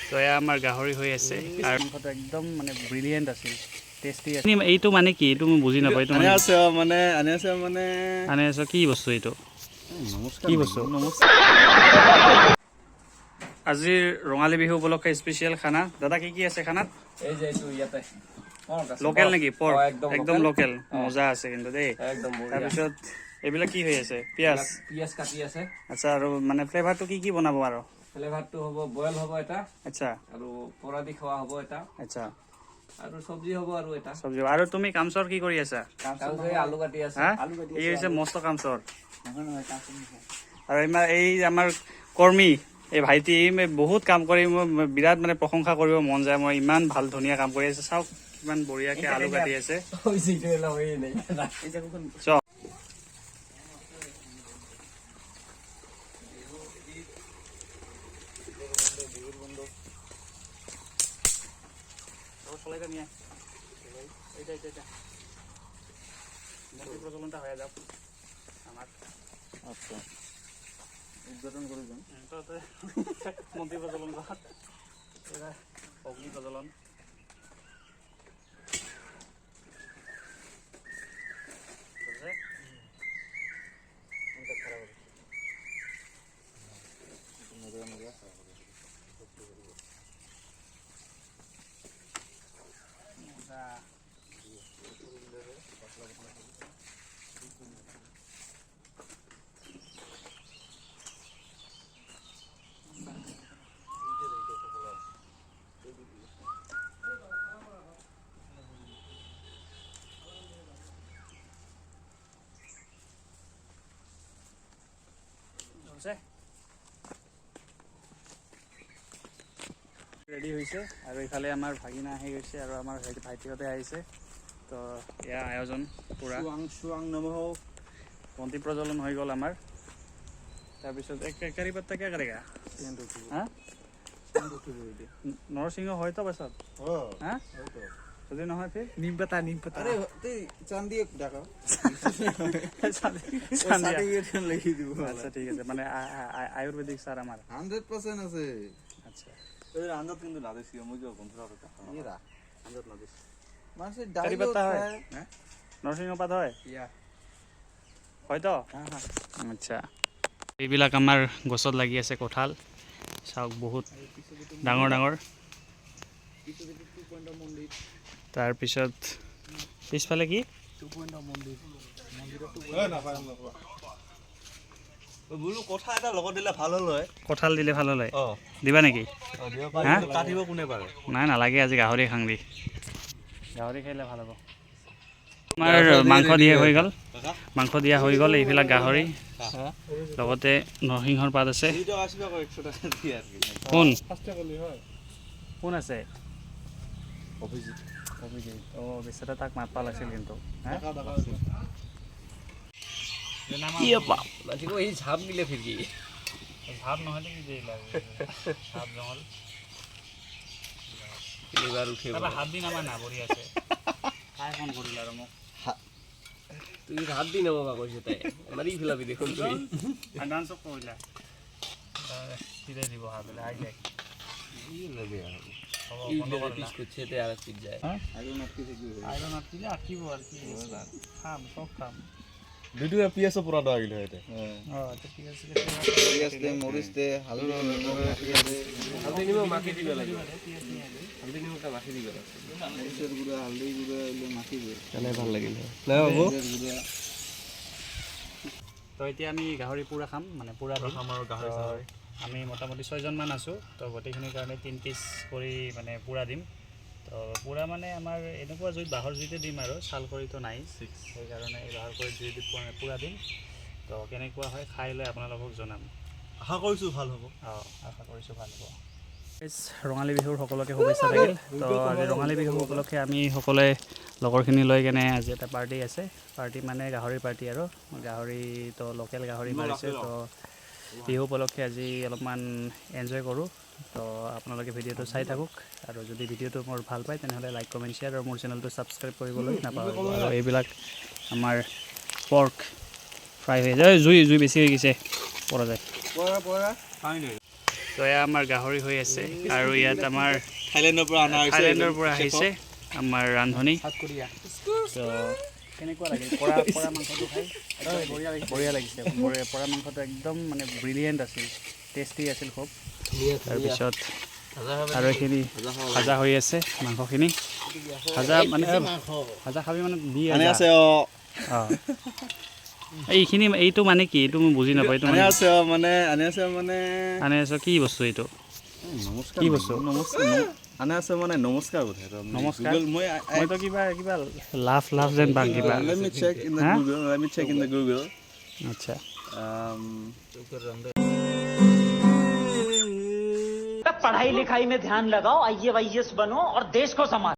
তো এয়া আমাৰ গাহৰি হৈ আছে আৰু মাংসটো একদম মানে ব্ৰিলিয়েণ্ট আছিল টেষ্টি আছিল এইটো মানে কি এইটো মই বুজি নাপাওঁ এইটো আনে আছে কি বস্তু এইটো কি বস্তু আজিৰ ৰঙালী বিহু উপলক্ষে স্পেচিয়েল খানা দাদা কি আছে খানাত এই যে এইটো ইয়াতে লোকেল নেকি পৰ্ক একদম লোকেল মজা আছে কিন্তু দেই তাৰপিছত এইবিলাক কি হৈ আছে পিয়াজ কাটি আছে আচ্ছা আৰু মানে ফ্লেভাৰটো কি বনাব আৰু ফ্লেভাৰটো হ'ব বয়েল হ'ব এটা আচ্ছা আৰু পৰা দি খোৱা হ'ব এটা আচ্ছা আৰু সবজি হ'ব আৰু এটা সবজি আৰু তুমি কামচৰ কি কৰি আছা আলু কাটি আছে এই হৈছে মস্ত কামচৰ আৰু এই আমাৰ কৰ্মী এই ভাইটি বহুত কাম কৰি মই বিৰাট মানে প্ৰশংসা কৰিব মন যায় মই ইমান ভাল ধুনীয়া কাম কৰি আছে চাওক কিমান বঢ়িয়াকে আলু কাটি আছে প্রচলনটা হয়ে যাক আমার আচ্ছা উদ্বোধন করে দিন মন্ত্রী প্রচলন অগ্নি প্রচলন ৰেডি হৈছে আৰু ইফালে আমাৰ ভাগিনা আহি গৈছে আৰু আমাৰ ভাইটিহঁতে আহিছে তো এয়া আয়োজন পুৰা বন্তি প্ৰজ্বলন হৈ গ'ল আমাৰ তাৰপিছত কাৰি পাত্তা কিয় কৰেগা হা নৰসিংহ হয়তো পাছত হা যদি নহয় ফিৰ নিম পাতা আরে চান দিয়ে ডাকা লিখি দিব আচ্ছা ঠিক আছে মানে আয়ুর্বেদিক স্যার আমার 100% আছে আচ্ছা এই আন্দাজ কিন্তু না দেছি মই যে বন্ধুরা কথা এরা আন্দাজ না দেছি মানে কারি পাত্তা হয় হ্যাঁ নরসিংহ পাত হয় ইয়া হয়তো হ্যাঁ আচ্ছা এইবিলাক আমাৰ গছত লাগি আছে কঁঠাল চাওক বহুত ডাঙৰ ডাঙৰ তাৰপিছত পিছফালে কি বুলু কথা এটা লগত দিলে ভাল হ'ল হয় কঁঠাল দিলে ভাল হ'ল হয় দিবা নেকি কাটিব কোনে পাৰে নাই নালাগে আজি গাহৰি খাং দি গাহৰি খাইলে ভাল হ'ব আমাৰ মাংস দিয়া হৈ গ'ল এইবিলাক গাহৰি লগতে নৰসিংহৰ পাত আছে কোন আছে অভিজিত অঁ বেচাৰা তাক মাতপা লাগিছিল কিন্তু ঝাপ দিলে ফিরকি ভাব নহ'লে কি দেই লাগে ভাব নহ'ল এবার উঠে হাত দিন আমাৰ নাবৰি আছে কাই ফোন কৰিল আৰু মোক তুই হাত দি নেব বা কৈছে তাই মাৰি ফেলাবি দেখোন তুই এডভান্সক কৰিলা সিধাই দিব হাতলে আই যায় পিস করছে তে আর পিস যায় আইরন আটকিলে আটকিব আর কি খাম সব খাম ভিডিও পিএস পুরা দেওয়া গেল এটা আচ্ছা পিএস দে মরিচ দে হালদি নিমক মাখি দিবে লাগে হালদি নিমকটা মাখি দিবে মরিচের গুঁড়া হালদি গুঁড়া এগুলো মাখি দিবে তাহলে ভাল লাগিল না বাবু তো এতিয়া আমি গাহৰি পুৰা খাম মানে পুৰা খাম আৰু গাহৰি আমি মোটামুটি 6জন মান আছোঁ তো গোটেইখিনিৰ কাৰণে 3 পিচ কৰি মানে পুৰা দিম তো পুৰা মানে আমাৰ এনেকুৱা জুইত বাঁহৰ জুইতে দিম আৰু চাল কৰিতো নাই সেইকাৰণে এই বাঁহৰ কৰি জুই দি পুৰা দিম তো কেনেকুৱা হয় খাই লৈ আপোনালোকক জনাম আশা কৰিছোঁ ভাল হ'ব আশা কৰিছোঁ ভাল হ'ব ৰঙালী বিহুৰ সকলোকে শুভেচ্ছা থাকিল তো আজি ৰঙালী বিহু উপলক্ষে আমি সকলোৱে লগৰখিনি লৈ কেনে আজি এটা পাৰ্টি আছে পাৰ্টি মানে গাহৰি পাৰ্টি আৰু গাহৰি তো লোকেল গাহৰি মাৰিছে তো বিহু উপলক্ষে আজি অলপমান এনজয় কৰোঁ তো আপোনালোকে ভিডিঅ'টো চাই থাকক আৰু যদি ভিডিঅ'টো মোৰ ভাল পায় তেনেহ'লে লাইক কমেণ্ট শ্বেয়াৰ আৰু মোৰ চেনেলটো ছাবস্ক্ৰাইব কৰিবলৈ নাপাহৰিব আৰু এইবিলাক আমাৰ পৰ্ক ফ্ৰাই হৈ যায় জুই বেছি হৈ গৈছে পৰা যায় তো এয়া আমাৰ গাহৰি হৈ আছে আৰু ইয়াত আমাৰ থাইলেণ্ডৰ পৰা অনা হৈছে থাইলেণ্ডৰ পৰা আহিছে আমাৰ ৰান্ধনি তো কেনেকুৱা লাগিল পৰা মাংসটো খাই বঢ়িয়া লাগিছে পৰা মাংসটো একদম মানে ব্ৰিলিয়েণ্ট আছিল টেষ্টি আছিল খুব তাৰপিছত আৰু এইখিনি ভাজা হৈ আছে মাংসখিনি ভাজা মানে ভাজা খাবি মানে দি আনি আছে অঁ এইখিনি এইটো মানে কি এইটো মই বুজি নাপাওঁ এইটো আনি আছে মানে আনি আছো কি বস্তু এইটো নমস্কাৰ কি বস্তু আনি আছে মানে নমস্কাৰ বোধহয় নমস্কাৰ Google মইতো কিবা লাভ যেন পাম কিবা let me check in the Google আচ্ছা पढ़ाई लिखाई में ध्यान लगाओ IAS बनो और देश को संभालो